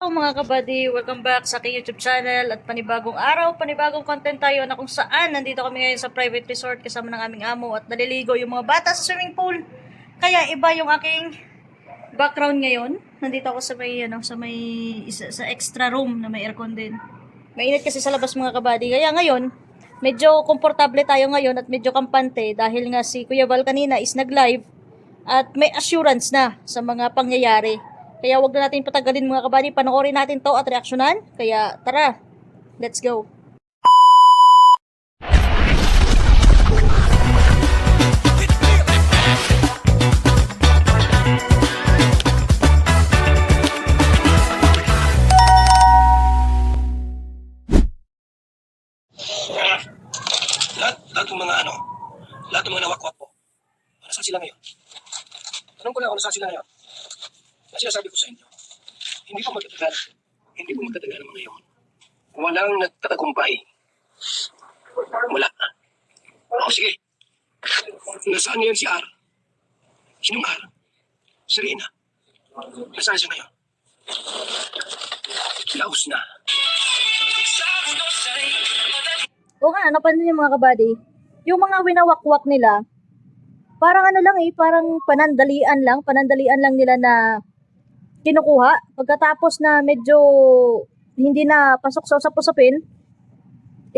Hello mga kabady, welcome back sa aking YouTube channel at panibagong araw, panibagong content tayo na kung saan nandito kami ngayon sa private resort kasama ng aming amo at naliligo yung mga bata sa swimming pool. Kaya iba yung aking background ngayon. Nandito ako sa may sa extra room na may aircon din. Mainit kasi sa labas mga kabady. Kaya ngayon, medyo komportable tayo ngayon at medyo kampante dahil nga si Kuya Val kanina is nag-live at may assurance na sa mga pangyayari. Kaya wag na natin patagalin mga kabady, panoorin natin to at reaksyonan. Kaya tara, let's go. Lahat ng mga lahat ng mga nawakwak po. Nasaan sila ngayon? Tanong ko lang ako, nasaan sila ngayon? Kasi sabi ko sa inyo, hindi po magtatagal ang mga yun. Walang nagtatagumpay. Wala. O sige. Nasaan ngayon si R? Sinong R? Si Rina. Nasaan siya ngayon? Laos na. O nga, napansin niyo mga kabady, yung mga winawakwak nila, parang ano lang parang panandalian lang nila na kinukuha. Pagkatapos na medyo hindi na pasok sa usap-usapin,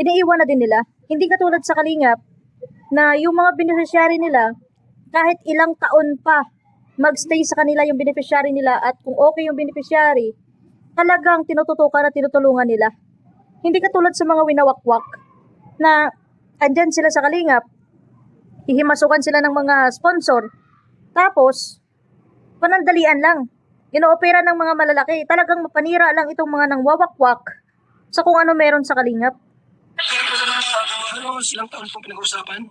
iniiwan na din nila. Hindi katulad sa Kalingap, na yung mga beneficiary nila, kahit ilang taon pa magstay sa kanila yung beneficiary nila at kung okay yung beneficiary, talagang tinututukan at tinutulungan nila. Hindi katulad sa mga winawakwak na andyan sila sa Kalingap, hihimasukan sila ng mga sponsor, tapos panandalian lang, inoopera ng mga malalaki, talagang mapanira lang itong mga nangwawakwak sa kung ano meron sa Kalingap. Ano silang taon pong pinag-uusapan?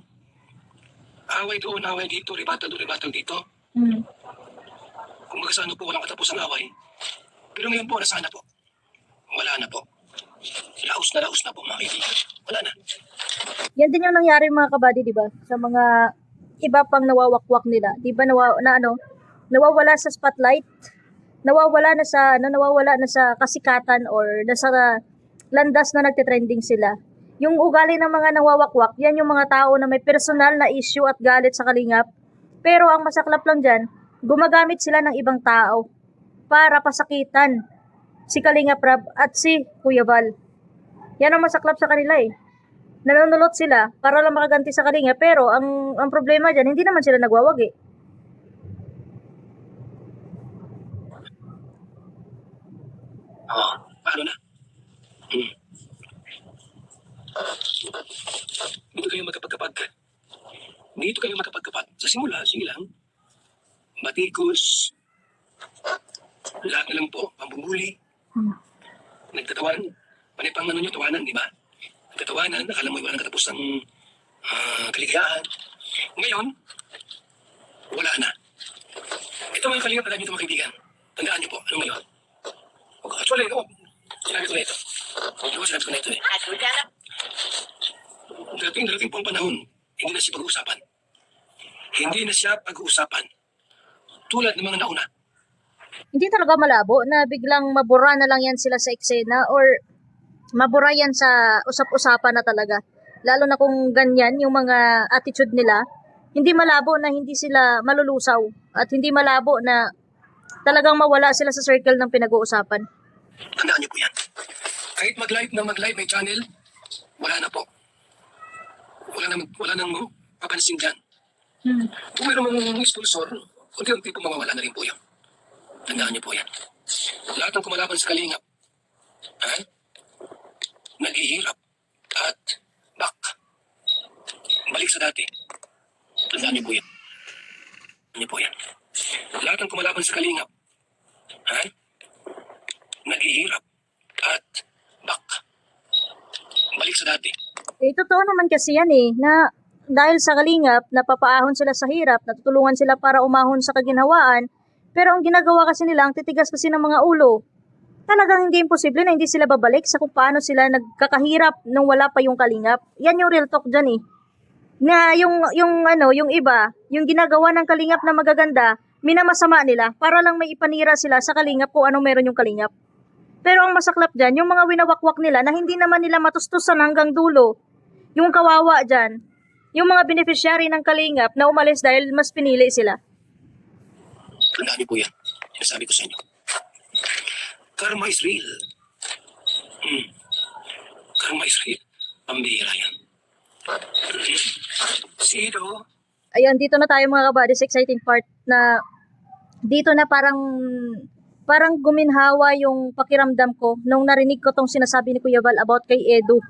Away doon, away dito, ribatol dito. Kung magkasano po, walang katapos ang away. Pero ngayon po, nasaan na po? Wala na po. Laos na po mga kaibigan. Wala na. Yan din yung nangyari mga kabady, di ba? Sa mga iba pang nawawakwak nila. Di ba nawawala sa spotlight? Nawawala na sa kasikatan or nasa landas na nagte-trending sila. Yung ugali ng mga nawawakwak, yan yung mga tao na may personal na issue at galit sa Kalingap. Pero ang masaklap lang dyan, gumagamit sila ng ibang tao para pasakitan si Kalingap Rab at si Kuya Val. Yan ang masaklap sa kanila Nanunulot sila para lang makaganti sa Kalingap, pero ang problema dyan, hindi naman sila nagwawagi. Paano na? Dito kayo magkapagkapag. Sa simula, sige lang. Batikos. Lahat na lang po, pambubuli. Nagtatawanan. Panipang nyo, tawanan, di ba? Nagtatawanan, akala mo walang katapos ng kaligayahan. Ngayon, wala na. Ito mga kalingap na dito mga kaibigan. Tandaan niyo po, ano ngayon? Actually, sinabi ko na ito. Darating po ang panahon, hindi na siya pag-uusapan. Hindi na siya pag-uusapan. Tulad ng mga nauna. Hindi talaga malabo na biglang mabura na lang yan sila sa eksena or mabura yan sa usap-usapan na talaga. Lalo na kung ganyan yung mga attitude nila, hindi malabo na hindi sila malulusaw at hindi malabo na talagang mawala sila sa circle ng pinag-uusapan. Tandaan niyo po yan. Kahit mag-live may channel, wala na po. Wala nang papansin dyan. Kung mayroon mga sponsor, unti-unti po mawawala na rin po yun. Tandaan niyo po yan. Lahat ng kumalaban sa Kalingap, naghihirap at balik sa dati. Tandaan niyo po yan. Lahat ng kumalaban sa Kalingap, naghihirap at balik sa dati. Totoo naman kasi yan na dahil sa Kalingap, napapaahon sila sa hirap, natutulungan sila para umahon sa kaginhawaan, pero ang ginagawa kasi nila, ang titigas kasi ng mga ulo, talagang hindi imposible na hindi sila babalik sa kung paano sila nagkakahirap nung wala pa yung Kalingap. Yan yung real talk dyan Na yung iba, yung ginagawa ng Kalingap na magaganda, minamasama nila para lang may ipanira sila sa Kalingap kung ano meron yung Kalingap. Pero ang masaklap dyan, yung mga winawakwak nila na hindi naman nila matustusan hanggang dulo, yung kawawa dyan, yung mga beneficiary ng Kalingap na umalis dahil mas pinili sila. Tandaan niyo po yan. Sinasabi ko sa inyo. Karma is real. Karma is real. Pambihira yan. Si Edo, Ayan, dito na tayo mga kabady sa exciting part na dito na parang guminhawa yung pakiramdam ko nung narinig ko tong sinasabi ni Kuya Val about kay Edu.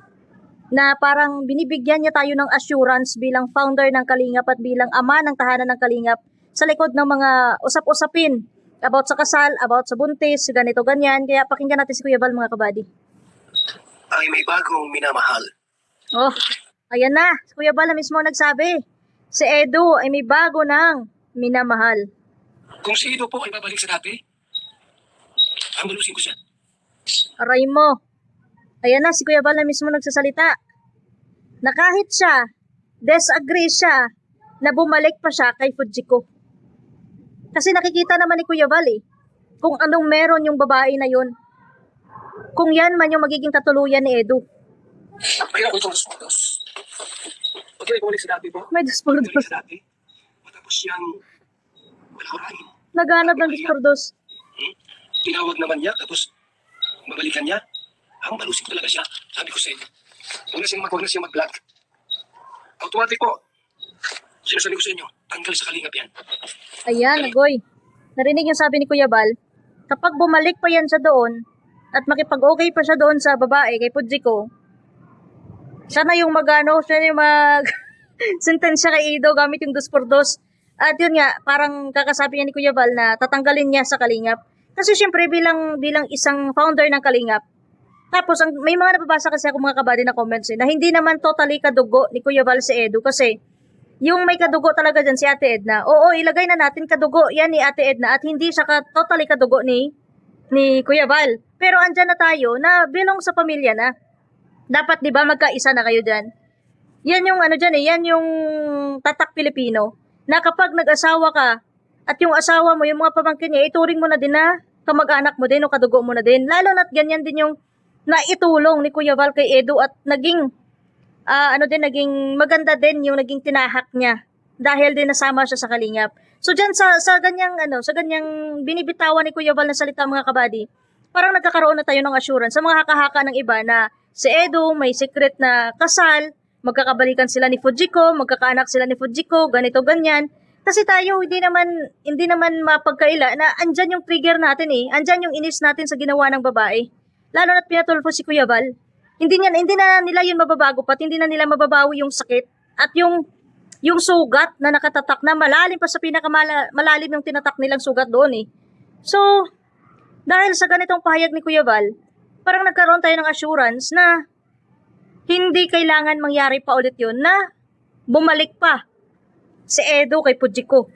Na parang binibigyan niya tayo ng assurance bilang founder ng Kalingap at bilang ama ng tahanan ng Kalingap sa likod ng mga usap-usapin about sa kasal, about sa buntis, ganito, ganyan. Kaya pakinggan natin si Kuya Val mga kabady. ay may bagong minamahal. Oh, ayan na. Si Kuya Val na mismo nagsabi. Si Edu ay may bago ng minamahal. Kung si Edo po ay babalik sa dati, hambalusin ko siya. Aray mo. Ayan na, si Kuya Val na mismo nagsasalita. Na kahit siya, disagree siya, na bumalik pa siya kay Fujiko. Kasi nakikita naman ni Kuya Val kung anong meron yung babae na yun. Kung yan man yung magiging katuluyan ni Edu. Kaya ako itong dos. Huwag kayo bumalik sa dati po. May dos por Bumalik dos. sa dati. Matapos siyang malahurain. Naghanap ng dos por dos. Tinawag naman niya, tapos babalikan niya. Hambalusin talaga siya. Sabi ko sa inyo. Huwag na siyang mag-vlog. Automatic po. Sinasabi ko sa inyo, tanggal sa Kalingap yan. Ayan, Agoy. Narinig yung sabi ni Kuya Val. Kapag bumalik pa yan sa doon, at makipag-okay pa siya doon sa babae, kay Fujiko, siya na yung siya na yung sentensya kay Edo gamit yung 2x2. At yun nga, parang kakasabi niya ni Kuya Val na tatanggalin niya sa Kalingap. Kasi syempre bilang isang founder ng Kalingap, tapos may mga nababasa kasi ako mga kabady na comments na hindi naman totally kadugo ni Kuya Val si Edo kasi yung may kadugo talaga dyan si Ate Edna. Oo, ilagay na natin kadugo yan ni Ate Edna at hindi siya totally kadugo ni Kuya Val. Pero andyan na tayo na bilong sa pamilya na. Dapat 'di ba magkaisa na kayo diyan. Yan yung diyan yan yung tatak Pilipino na kapag nag-asawa ka at yung asawa mo, yung mga pamangkin niya, ituring mo na din na kamag-anak mo din o kadugo mo na din. Lalo na't ganyan din yung naitulong ni Kuya Val kay Edu at naging naging maganda din yung naging tinahak niya dahil din nasama siya sa Kalingap. So diyan sa ganyang binibitawan ni Kuya Val na salita mga kabady, parang nagkakaroon na tayo ng assurance sa mga haka-haka ng iba na si Edu may secret na kasal, magkakabalikan sila ni Fujiko, magkakaanak sila ni Fujiko, ganito ganyan. Kasi tayo hindi naman mapagkaila na andyan yung trigger natin andyan yung inis natin sa ginawa ng babae. Lalo na't pinatulfo si Kuya Val. Hindi na nila yun mababago pat hindi na nila mababawi yung sakit at yung sugat na nakatatak na malalim pa sa malalim yung tinatak nilang sugat doon So, dahil sa ganitong pahayag ni Kuya Val, parang nagkaroon tayo ng assurance na hindi kailangan mangyari pa ulit yun na bumalik pa si Edo kay Fujiko.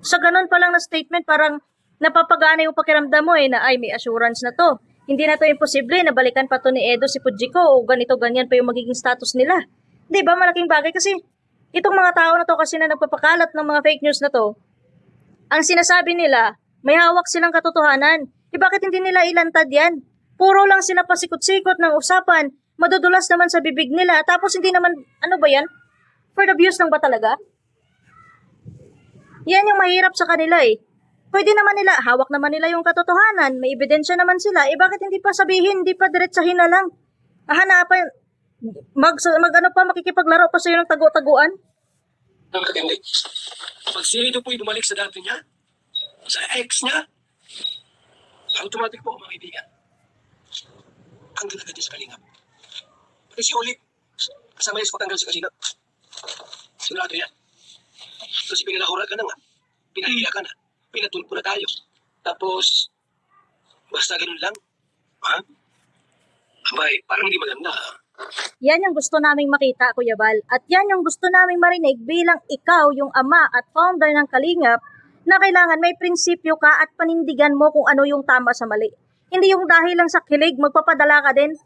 Sa ganun pa lang na statement, parang napapagana yung pakiramdam mo na ay may assurance na to. Hindi na to imposible na balikan pa to ni Edo si Fujiko o ganito ganyan pa yung magiging status nila. Di ba malaking bagay kasi itong mga tao na to kasi na nagpapakalat ng mga fake news na to, ang sinasabi nila, may hawak silang katotohanan. Bakit hindi nila ilantad yan? Puro lang sila pasikot-sikot ng usapan, madudulas naman sa bibig nila, tapos hindi naman, ano ba yan? For the views lang ba talaga? Yan yung mahirap sa kanila Pwede naman nila, hawak naman nila yung katotohanan, may ebidensya naman sila, bakit hindi pa sabihin, hindi pa diretsahin na lang? Hanapan, makikipaglaro pa sa'yo ng tago-taguan? Nakakatindi. Pag si Edo po'y bumalik sa dati niya, sa ex niya, automatic po, mga kaibigan. Ang ganda din sa Kalingap. Pati si Olive, kasama niya sa pagtanggal sa Kalingap. Sigurado yan. Kasi pinalahura ka na nga. Pinahiya ka na. Pinatulpo na tayo. Tapos, basta ganun lang. Ha? Abay, parang hindi maganda. Yan yung gusto naming makita, Kuya Val. At yan yung gusto naming marinig bilang ikaw, yung ama at founder ng Kalingap, na kailangan may prinsipyo ka at panindigan mo kung ano yung tama sa mali. Hindi yung dahil lang sa kilig, magpapadala ka din.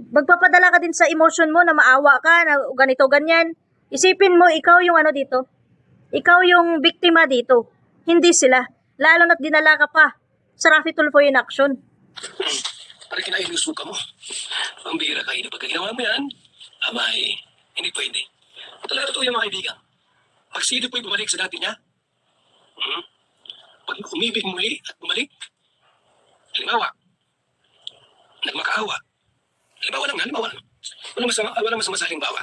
Magpapadala ka din sa emotion mo na maawa ka, na ganito, ganyan. Isipin mo, ikaw yung dito. Ikaw yung biktima dito. Hindi sila. Lalo na't dinala ka pa sa Rafi Tulfo in action. Parang kinailusog ka mo. Ang bihira kayo na pagka ginawa mo yan, abay, hindi pwede. Talaga totoo yung mga kaibigan. Pag si Edo po'y bumalik sa dati niya, pag umibig muli at bumalik, halimbawa, nagmakaawa. Halimbawa lang. Walang masama sa halimbawa.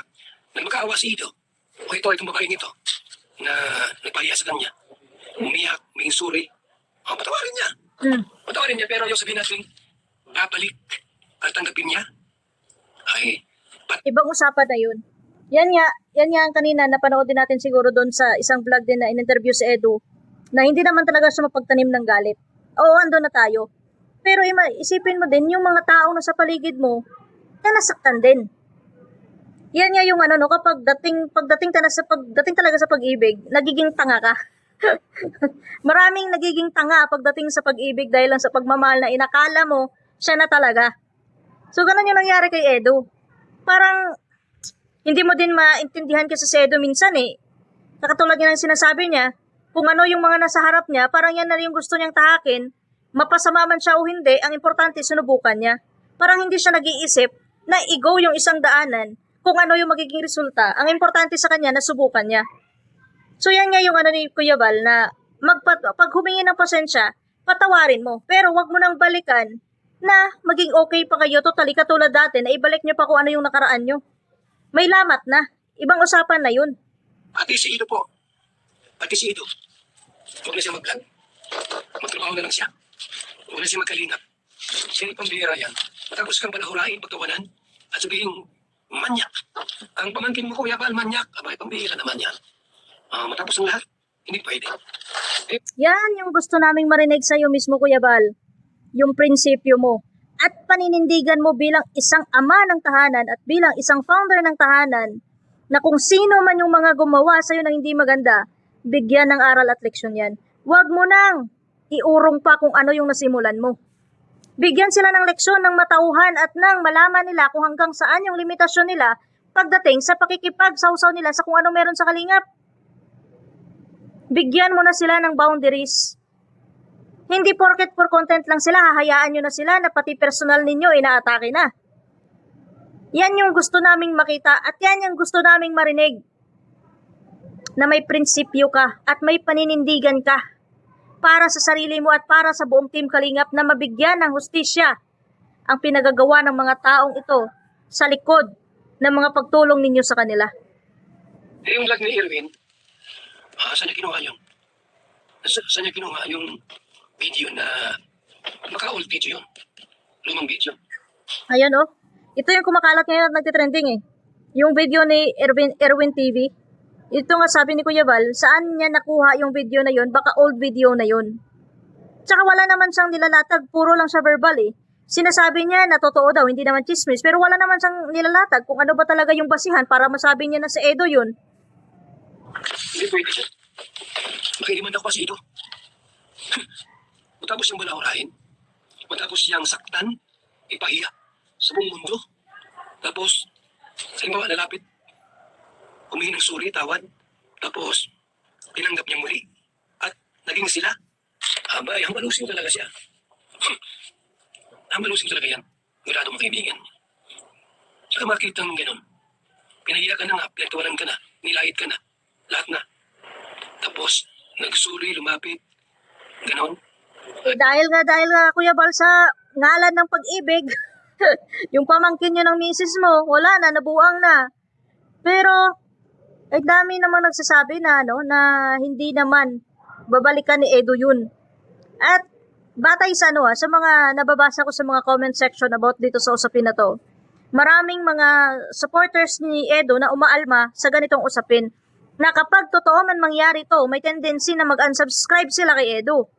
Nagmakaawa si Edo. O itong babaeng ito, na nagpahiya sa kanya. Umiyak, may suri. O, patawarin niya. Patawarin niya, pero yung sabihin natin, babalik at tanggapin niya, ay, Ibang usapan na yun. Yan nga ang kanina napanood din natin siguro doon sa isang vlog din na in-interview si Edu na hindi naman talaga siya mapagtanim ng galit. Oo, ando na tayo. Pero isipin mo din yung mga taong nasa paligid mo na nasaktan din. Yan nga yung kapag pagdating talaga sa pag-ibig, nagiging tanga ka. Maraming nagiging tanga pagdating sa pag-ibig dahil lang sa pagmamahal na inakala mo siya na talaga. So ganun yung nangyari kay Edu. Parang hindi mo din maintindihan kasi si Edo minsan eh. Katulad niya ng sinasabi niya, kung ano yung mga nasa harap niya, parang yan na yung gusto niyang tahakin, mapasama man siya o hindi, ang importante sinubukan niya. Parang hindi siya nag-iisip na i-go yung isang daanan kung ano yung magiging resulta. Ang importante sa kanya na subukan niya. So yan nga yung ni Kuya Val na pag humingi ng pasensya, patawarin mo. Pero wag mo nang balikan na maging okay pa kayo totally katulad dati na ibalik niyo pa kung ano yung nakaraan niyo. May lamat na. Ibang usapan na yun. pati si Edo po. Pati si Edo. Huwag na siya mag-vlog. Magtrabaho na lang siya. Huwag na siya magkalingap. Siya pambihira yan. Matapos kang palahurain, pagtawanan, at sabihin, manyak. Ang pamangkin mo, Kuya Val, manyak. Abay, pambihira naman yan. Matapos ang lahat, hindi pwede. Yan yung gusto naming marinig sa'yo mismo, Kuya Val. Yung prinsipyo mo. At paninindigan mo bilang isang ama ng tahanan at bilang isang founder ng tahanan na kung sino man yung mga gumawa sa'yo ng hindi maganda, bigyan ng aral at leksyon yan. Huwag mo nang iurong pa kung ano yung nasimulan mo. Bigyan sila ng leksyon ng matauhan at nang malaman nila kung hanggang saan yung limitasyon nila pagdating sa pakikipagsawsaw nila sa kung ano meron sa kalingap. Bigyan mo na sila ng boundaries. Hindi porket for content lang sila, hahayaan nyo na sila na pati personal ninyo inaatake na. Yan yung gusto naming makita at yan yung gusto naming marinig. Na may prinsipyo ka at may paninindigan ka para sa sarili mo at para sa buong Team Kalingap na mabigyan ng hustisya ang pinagagawa ng mga taong ito sa likod ng mga pagtulong ninyo sa kanila. Yung vlog ni Erwin, saan niya kinuha yun? Saan niya kinuha yung video na maka-old video yun? Lumang video. Ayan oh. Ito yung kumakalat ngayon at nagtitrending eh. Yung video ni Erwin TV. Ito nga sabi ni Kuya Val, saan niya nakuha yung video na yun? Baka old video na yun. Tsaka wala naman siyang nilalatag, puro lang siya verbal eh. Sinasabi niya na totoo daw, hindi naman chismis, pero wala naman siyang nilalatag kung ano ba talaga yung basihan para masabi niya na si Edo yun. Hindi pwede siya. Makiliman ako pa si Edo. Matapos siyang balahurain, matapos siyang saktan, ipahiya sa buong mundo. Tapos, sa halimbawa, nalapit, humingi ng suri, tawad, tapos, tinanggap niya muli, at naging sila. Abay, hamalusin talaga siya. Hamalusin talaga yan. Gurado mga kaibigan. Saka makita ng ganun. Pinahiya ka na nga, pinagtawanan ka na, nilait ka na, lahat na. Tapos, nagsuri, lumapit, ganon. Dahil nga Kuya Val sa ngalan ng pag-ibig, yung pamangkin nyo ng misis mo, wala na, nabuang na. Pero, ay dami namang nagsasabi na, na hindi naman babalikan ni Edo yun. At, batay sa sa mga nababasa ko sa mga comment section about dito sa usapin na to, maraming mga supporters ni Edo na umaalma sa ganitong usapin, na kapag totoo man mangyari to, may tendency na mag-unsubscribe sila kay Edo.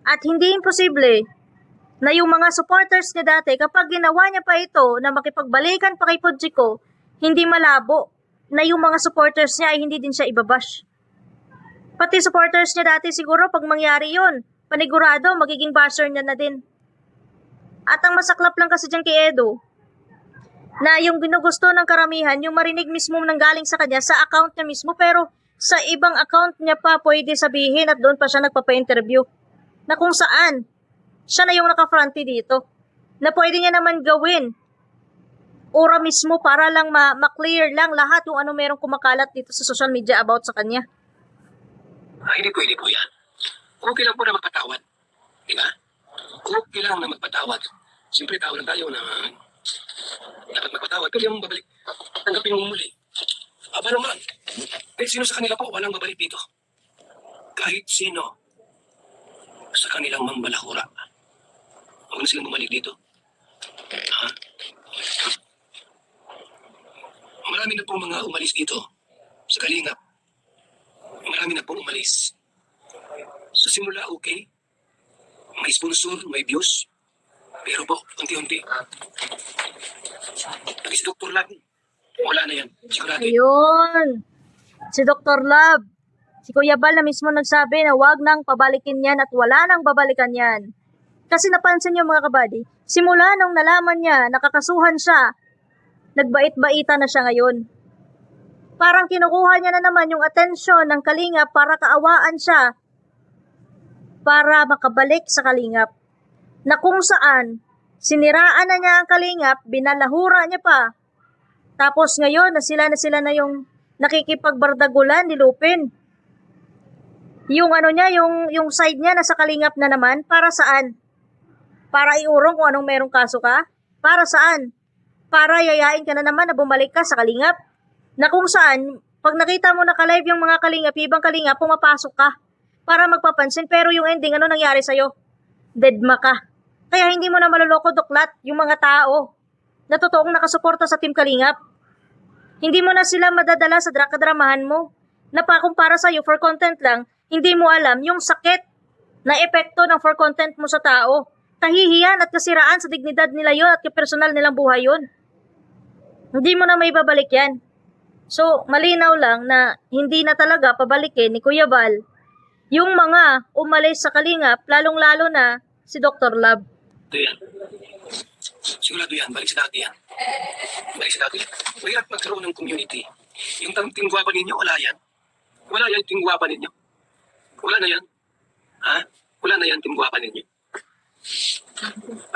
At hindi imposible na yung mga supporters niya dati, kapag ginawa niya pa ito na makipagbalikan pa kay Pudjiko, hindi malabo na yung mga supporters niya ay hindi din siya ibabash. Pati supporters niya dati siguro pag mangyari yun, panigurado magiging basher niya na din. At ang masaklap lang kasi dyan kay Edo, na yung ginugusto ng karamihan, yung marinig mismo nang galing sa kanya sa account niya mismo, pero sa ibang account niya pa pwede sabihin at doon pa siya nagpapa-interview. Na kung saan, siya na yung naka-fronty dito. Na pwede niya naman gawin. Ora mismo para lang ma-clear lang lahat yung ano merong kumakalat dito sa social media about sa kanya. Hindi pwede po yan. Okay lang po na magpatawad. Di ba? Okay lang na magpatawad. Siyempre, tao lang tayo na dapat magpatawad. Pero yung babalik, tanggapin mo muli. Aba naman, kahit sino sa kanila po, walang babalik dito. Kahit sino sa kanilang mambalahura. Huwag na silang bumalik dito. Ha? Marami na pong mga umalis dito sa Kalingap. Marami na pong umalis. Sa simula, okay. May sponsor, may views. Pero po, unti-unti. Pati si Dr. Lab, wala na yan. Sigurado. Ayun. Si Dr. Love. Si Kuya Bal na mismo nagsabi na wag nang pabalikin yan at wala nang babalikan yan. Kasi napansin niyo mga kabady, simula nung nalaman niya, nakakasuhan siya, nagbait-baita na siya ngayon. Parang kinukuha niya na naman yung atensyon ng Kalingap para kaawaan siya para makabalik sa Kalingap. Na kung saan, siniraan na niya ang Kalingap, binalahura niya pa. Tapos ngayon, na sila na yung nakikipagbardagulan ni Lupin. Yung ano niya, yung side niya nasa Kalingap na naman, para saan? Para iurong kung anong merong kaso ka? Para saan? Para yayain ka na naman na bumalik ka sa Kalingap. Na kung saan, pag nakita mo naka-live yung mga Kalingap, ibang Kalingap, pumapasok ka para magpapansin. Pero yung ending, ano nangyari sa'yo? Deadma ka. Kaya hindi mo na maluloko duklat yung mga tao na totoong nakasuporta sa Team Kalingap. Hindi mo na sila madadala sa kadramahan mo na pakumpara sa'yo for content lang, hindi mo alam yung sakit na epekto ng for content mo sa tao. Kahihiyan at kasiraan sa dignidad nila yun at personal nilang buhay yun. Hindi mo na may babalik yan. So, malinaw lang na hindi na talaga pabalikin ni Kuya Bal yung mga umalis sa Kalingap, lalong-lalo na si Dr. Love. Ito yan. Sigurado yan. Balik sa dati yan. Balik sa dati. Mahirap magkaroon ng community. Yung tingwapa ninyo, wala yan. Wala yan tingwapa ninyo. Wala na yan. Ha? Wala na yan tingwapa ninyo.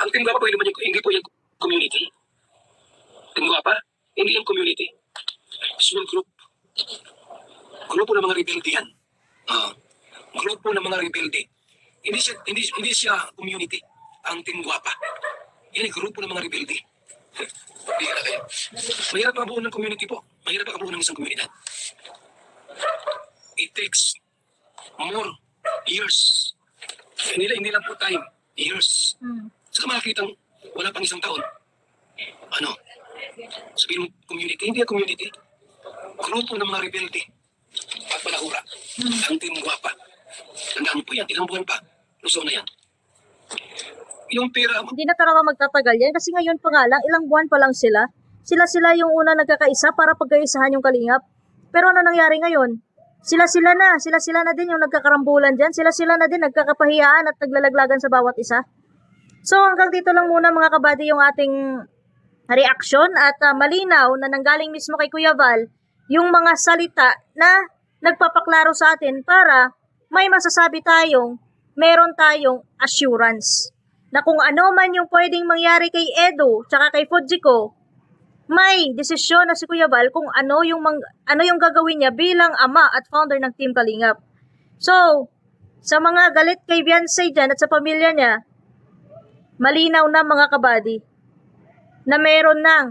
Ang tingwapa po hindi po yung community. Tingwapa, hindi yung community. Small group. Grupo ng mga rebelde yan. Grupo ng mga rebelde. Hindi siya community. Ang tingwapa. Yan ay grupo ng mga rebelde. Bihira kayo. Mahirap makabuo ng community po. Mahirap makabuo ng isang komunidad. It takes more years. Hindi lang po time. Years. Saka makakitang wala pang isang taon. Ano? Sabihin mo community. Hindi ang community. Grupo ng mga rebelde. Pagpalahura. Ang tingwapa. Tandaan mo po yan. Ilang buwan pa. Luso na yan. Yung pera mo. Hindi na talaga magtatagal yan kasi ngayon pa nga lang, ilang buwan pa lang sila. Sila yung una nagkakaisa para pagkaisahan yung Kalingap. Pero ano nangyari ngayon? Sila na din yung nagkakarambulan dyan. Sila na din nagkakapahiyaan at naglalaglagan sa bawat isa. So hanggang dito lang muna mga kabady yung ating reaksyon at malinaw na nanggaling mismo kay Kuya Val yung mga salita na nagpapaklaro sa atin para may masasabi tayong meron tayong assurance na kung ano man yung pwedeng mangyari kay Edo tsaka kay Fujiko, may desisyon na si Kuya Val kung ano yung gagawin niya bilang ama at founder ng Team Kalingap. So, sa mga galit kay Beyonce dyan at sa pamilya niya, malinaw na mga kabady na meron ng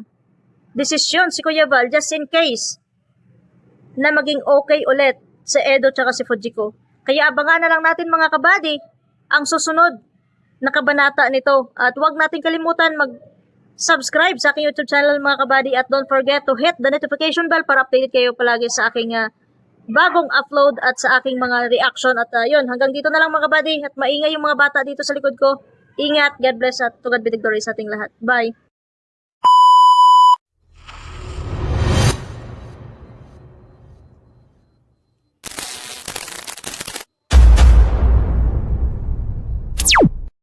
desisyon si Kuya Val just in case na maging okay ulit si Edo tsaka si Fujiko. Kaya abangan na lang natin mga kabady ang susunod na kabanata nito. At huwag natin kalimutan mag-subscribe sa aking YouTube channel mga kabady at don't forget to hit the notification bell para updated kayo palagi sa aking bagong upload at sa aking mga reaction. At yun, hanggang dito na lang mga kabady at maingay yung mga bata dito sa likod ko. Ingat, God bless at to God be the glory sa ating lahat. Bye!